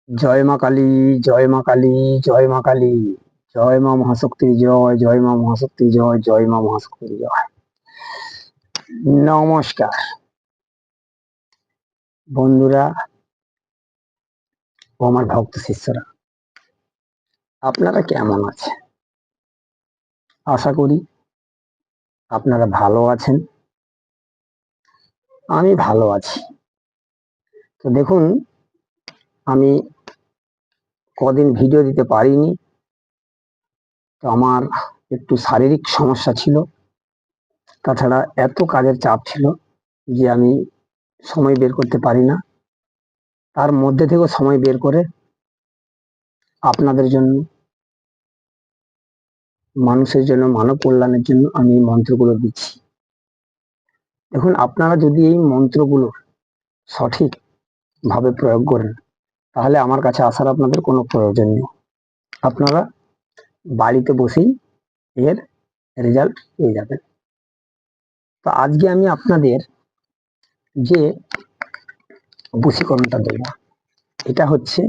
জয় মা কালী, জয় মা কালী, জয় মা কালী, জয় মা মহাশক্তির জয়, জয় মা মহাশক্তির জয়, জয় মা মহাশক্তির জয়। নমস্কার বন্ধুরা ও আমার ভক্ত শিষ্যরা, আপনারা কেমন আছেন? আশা করি আপনারা ভালো আছেন। আমি ভালো আছি। তো দেখুন, আমি কদিন ভিডিও দিতে পারিনি। তো আমার একটু শারীরিক সমস্যা ছিল, তাছাড়া এত কাজের চাপ ছিল যে আমি সময় বের করতে পারি না। তার মধ্যে থেকেও সময় বের করে আপনাদের জন্য, মানুষের জন্য, মানব কল্যাণের জন্য আমি এই মন্ত্রগুলো দিচ্ছি। দেখুন, আপনারা যদি এই মন্ত্রগুলো সঠিক ভাবে প্রয়োগ করেন, তাহলে আমার কাছে আসার আপনাদের কোনো প্রয়োজন নেই। আপনারা বাড়িতে বসেই এর রেজাল্ট পেয়ে যাবেন। তো আজকে আমি আপনাদের যে বশীকরণটা দেব, এটা হচ্ছে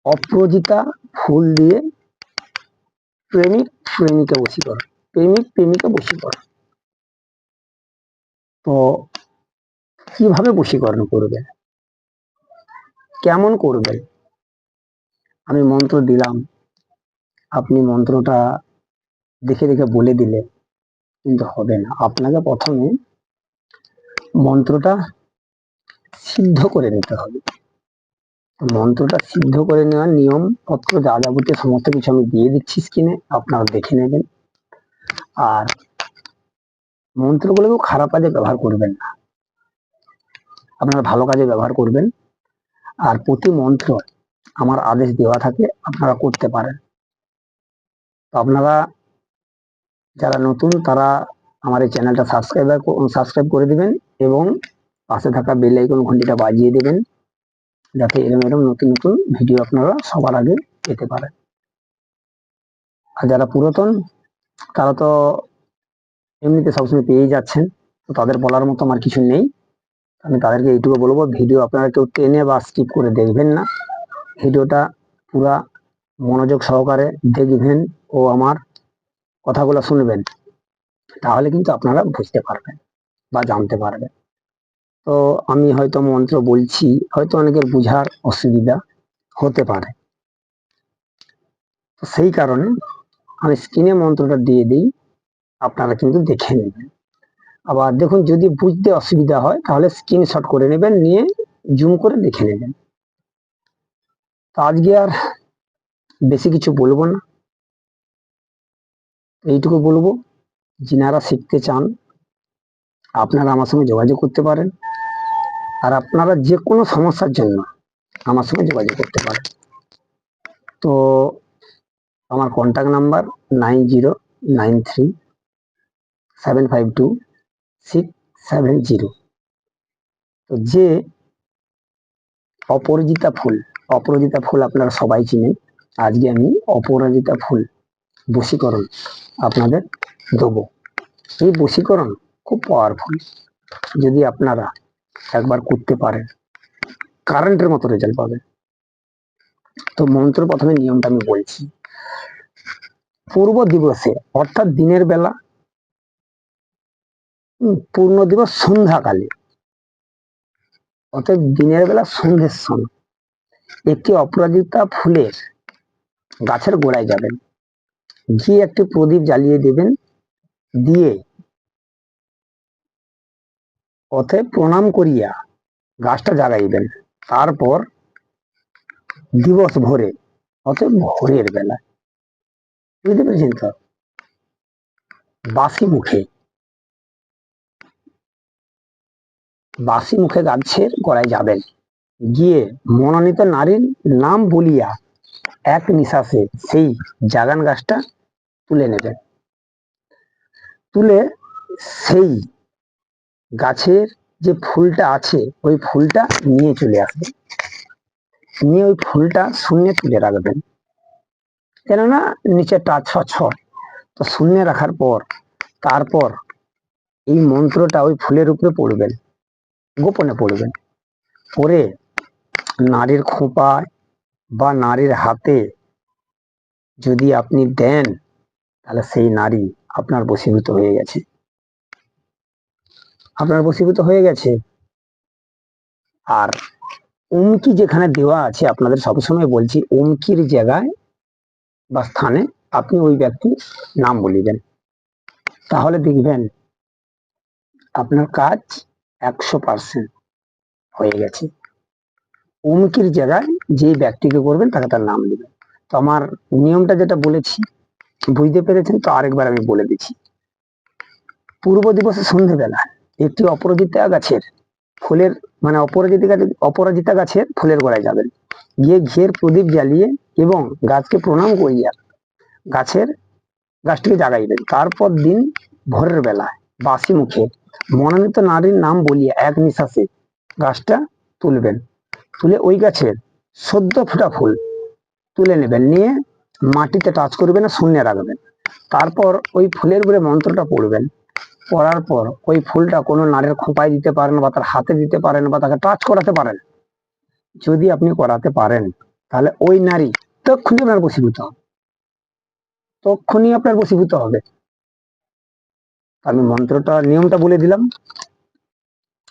অপরাজিতা ফুল দিয়ে প্রেমিক প্রেমিকা বশীকরণ। প্রেমিক প্রেমিকা বশীকরণ। তো কিভাবে বশীকরণ করবেন, কেমন করবেন, আমি মন্ত্র দিলাম, আপনি মন্ত্রটা দেখে দেখে বলে দিলে কিন্তু হবে না। আপনাকে প্রথমে মন্ত্রটা সিদ্ধ করে নিতে হবে। মন্ত্রটা সিদ্ধ করে নেওয়ার নিয়ম পত্র যা যাবতীয় সমস্ত কিছু আমি দিয়ে দিচ্ছি স্ক্রিনে, আপনারা দেখে নেবেন। আর মন্ত্রগুলোকেও খারাপ কাজে ব্যবহার করবেন না, আপনারা ভালো কাজে ব্যবহার করবেন। আর প্রতি মন্ত্র আমার আদেশ দেওয়া থাকে, আপনারা করতে পারেন। তো আপনারা যারা নতুন তারা আমার এই চ্যানেলটা সাবস্ক্রাইব করে দিবেন এবং পাশে থাকা বেল আইকন ঘন্টিটা বাজিয়ে দেবেন, যাতে এরকম নতুন নতুন ভিডিও আপনারা সবার আগে পেতে পারেন। আর যারা পুরাতন তারা তো এমনিতে সবসময় পেয়ে যাচ্ছেন, তো তাদের বলার মতো আমার কিছু নেই। আমি তাদেরকে এইটুকু বলবো, ভিডিও আপনারা কেউ টেনে বা স্কিপ করে দেখবেন না, ভিডিওটা পুরা মনোযোগ সহকারে দেখবেন ও আমার কথাগুলো শুনবেন, তাহলে কিন্তু আপনারা বুঝতে পারবেন বা জানতে পারবেন। তো আমি হয়তো মন্ত্র বলছি, হয়তো অনেকের বুঝার অসুবিধা হতে পারে, তো সেই কারণে আমি স্ক্রিনে মন্ত্রটা দিয়ে দিই, আপনারা কিন্তু দেখে নেবেন। আবার দেখুন, যদি বুঝতে অসুবিধা হয় তাহলে স্ক্রিনশট করে নেবেন, নিয়ে জুম করে দেখে নেবেন। তো আজকে আর বেশি কিছু বলবো না, এইটুকু বলবো, যিনারা শিখতে চান আপনারা আমার সঙ্গে যোগাযোগ করতে পারেন। আর আপনারা যে কোনো সমস্যার জন্য আমার সঙ্গে যোগাযোগ করতে পারেন। তো আমার কন্ট্যাক্ট নাম্বার 9093752670। তো যে অপরাজিতা ফুল, অপরাজিতা ফুল আপনারা সবাই চিনেন, আজকে আমি অপরাজিতা ফুল বশীকরণ আপনাদের দেবো। এই বশীকরণ খুব পাওয়ারফুল, যদি আপনারা একবার করতে পারেন কারেন্টের মতো রেজাল্ট পাবেন। তো মন্ত্র প্রথমে নিয়মটা আমি বলছি। পূর্ব দিবসে অর্থাৎ দিনের বেলা, পূর্ণ দিবস সন্ধ্যাকালে, অর্থাৎ দিনের বেলা সন্ধ্যের সময় একটি অপরাজিতা ফুলের গাছের গোড়ায় যাবেন, গিয়ে একটি প্রদীপ জ্বালিয়ে দেবেন, দিয়ে পথে প্রণাম করিয়া গাছটা জ্বালাইবেন। তারপর দিবস ভোরে, অর্থাৎ ভোরের বেলা, বুঝতে পেরেছেন তো, বাসি মুখে, বাসি মুখে গাছের গোড়ায় যাবেন, গিয়ে মনোনীত নারীর নাম বলিয়া এক নিঃশ্বাসে সেই জাগান গাছটা তুলে নেবেন। তুলে সেই গাছের যে ফুলটা আছে ওই ফুলটা নিয়ে চলে আসবেন, নিয়ে ওই ফুলটা শূন্যে তুলে রাখবেন, কেননা নিচেটা ছড়, তো শূন্যে রাখার পর তারপর এই মন্ত্রটা ওই ফুলের উপরে পড়বেন, গোপনে পড়বেন। পরে নারীর খোঁপায় বা নারীর হাতে যদি আপনি দেন, তাহলে সেই নারী আপনার বশীভূত হয়ে গেছে, আপনার বশীভূত হয়ে গেছে। আর উমকি যেখানে দেওয়া আছে, আপনাদের সবসময় বলছি, উমকির জায়গায় বা স্থানে আপনি ওই ব্যক্তির নাম বলিবেন, তাহলে দেখবেন আপনার কাজ 100% হয়ে গেছে। উমকির জায়গায় যে ব্যক্তিকে করবেন তাকে তার নাম দিবেন। তো আমার নিয়মটা যেটা বলেছি বুঝতে পেরেছেন? তো আরেকবার আমি বলে দিচ্ছি। পূর্ব দিবসে সন্ধ্যেবেলা একটি অপরাজিতা গাছের ফুলের মানে অপরাজিতা গাছের ফুলের গোড়ায় যাবেন, গিয়ে ঘিয়ের প্রদীপ জ্বালিয়ে এবং গাছকে প্রণাম করিয়া গাছটিকে জাগাইবেন। তারপর দিন ভোরের বেলায় বাসি মুখে মনোনীত নারীর নাম বলিয়া এক নিঃশ্বাসে গাছটা তুলবেন। তুলে ওই গাছের সদ্য ফোটা ফুল তুলে নেবেন, নিয়ে মাটিতে টাচ করবেন না, শূন্য রাখবেন। তারপর ওই ফুলের উপরে মন্ত্রটা পড়বেন। পড়ার পর ওই ফুলটা কোনো নারীর খোঁপায় দিতে পারেন, বা তার হাতে দিতে পারেন, বা তাকে টাচ করাতে পারেন। যদি আপনি করাতে পারেন, তাহলে ওই নারী তক্ষুনি আপনার বশীভূত হবে, তক্ষুনি আপনার বশীভূত হবে। আমি নিয়মটা বলে দিলাম,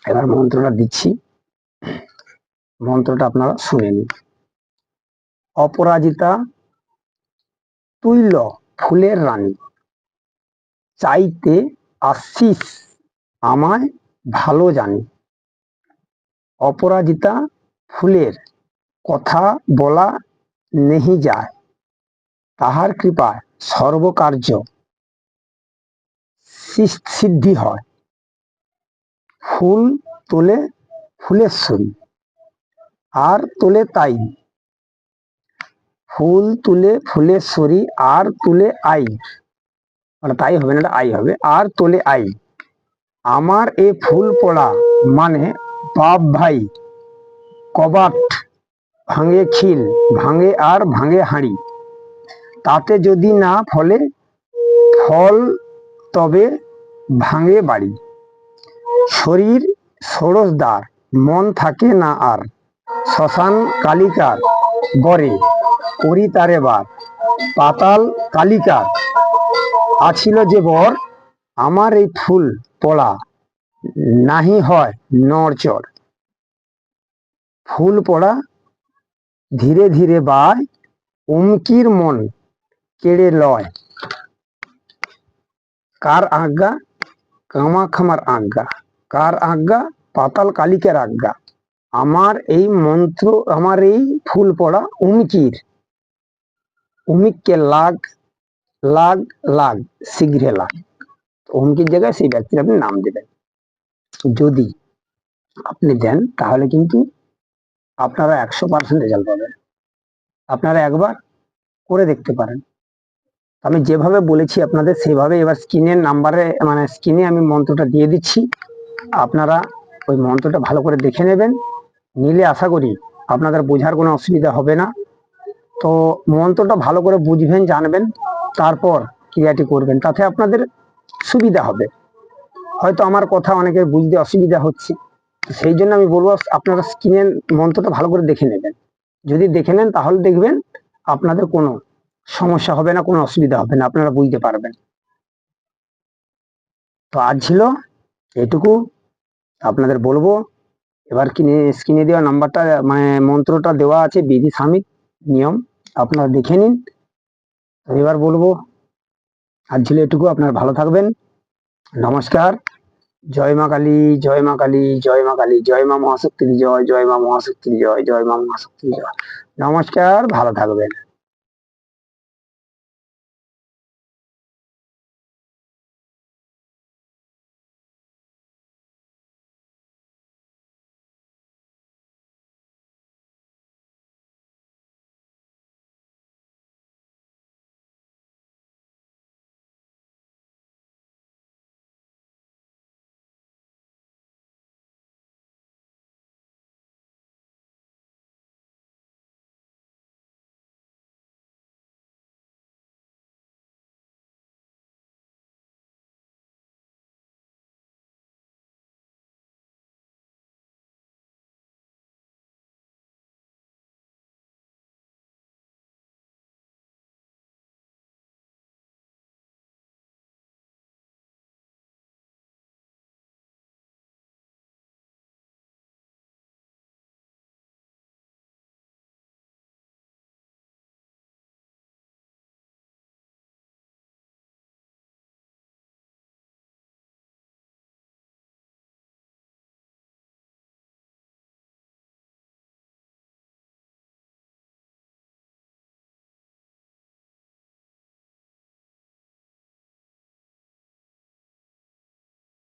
এবার মন্ত্রটা দিচ্ছি, মন্ত্রটা আপনারা শুনে নিন। অপরাজিতা তুল্য ফুলের রানী, চাইতে আসিস আমায় ভালো জানি। অপরাজিতা ফুলের কথা বলা নেহি যায়, তাহার কৃপায় সর্বকার্য সিদ্ধি হয়। ফুল তোলে ফুলেশ্বরী, আর তোলে তাই। ফুল তুলে ফুলেশ্বরী, আর তুলে আই, মানে তাই হবে না, এটা আই হবে। আর তোলে আই, আমার এ ফুল পড়া মানে বাপ ভাই কবাট ভাঙে খিল, ভাঙে আর ভাঙে হাঁড়ি। তাতে যদি না ফলে ফল, তবে ভাঙে বাড়ি। শরীর ষোড়শদ্বার, মন থাকে না আর। শ্মশান কালিকার গড়ে করি তারে বার। পাতাল কালিকার আছিল যে বর, আমার এই ফুল পড়া নাহি হয় নড়চড়। ফুল পড়া ধীরে ধীরে বায়, উমকির মন কেড়ে লয়। কার আজ্ঞা? কামাখামার আজ্ঞা। কার আজ্ঞা? পাতাল কালিকার আজ্ঞা। আমার এই মন্ত্র, আমার এই ফুল পড়া উমকির, উমিককে লাগ লাগ লাগ, শীঘ্রে লাগ। উমকির জায়গায় সেই ব্যক্তির আপনি নাম দেবেন। যদি আপনি দেন, তাহলে কিন্তু আপনারা 100% রেজাল্ট পাবেন। আপনারা একবার করে দেখতে পারেন। আমি যেভাবে বলেছি আপনাদের সেভাবে, এবার স্ক্রিনের নাম্বারে মানে স্ক্রিনে আমি মন্ত্রটা দিয়ে দিচ্ছি, আপনারা ওই মন্ত্রটা ভালো করে দেখে নেবেন। নিলে আশা করি আপনাদের বোঝার কোনো অসুবিধা হবে না। তো মন্ত্রটা ভালো করে বুঝবেন, জানবেন, তারপর ক্রিয়াটি করবেন, তাতে আপনাদের সুবিধা হবে। হয়তো আমার কথা অনেকের বুঝতে অসুবিধা হচ্ছে, সেই জন্য আমি বলবো আপনারা স্ক্রিনের মন্ত্রটা ভালো করে দেখে নেবেন। যদি দেখে নেন, তাহলে দেখবেন আপনাদের কোনো সমস্যা হবে না, কোনো অসুবিধা হবে না, আপনারা বুঝতে পারবেন। তো আজ ছিল এটুকু, আপনাদের বলবো। এবার স্ক্রিনে দেওয়া নাম্বারটা মানে মন্ত্রটা দেওয়া আছে, বিধি সামিক নিয়ম, আপনারা দেখে নিন। এবার বলবো, আজ ছিল এটুকু, আপনারা ভালো থাকবেন। নমস্কার। জয় মা কালী, জয় মা কালী, জয় মা কালী, জয় মা মহাশক্তির জয়, জয় মা মহাশক্তির জয়, জয় মা মহাশক্তির জয়। নমস্কার, ভালো থাকবেন।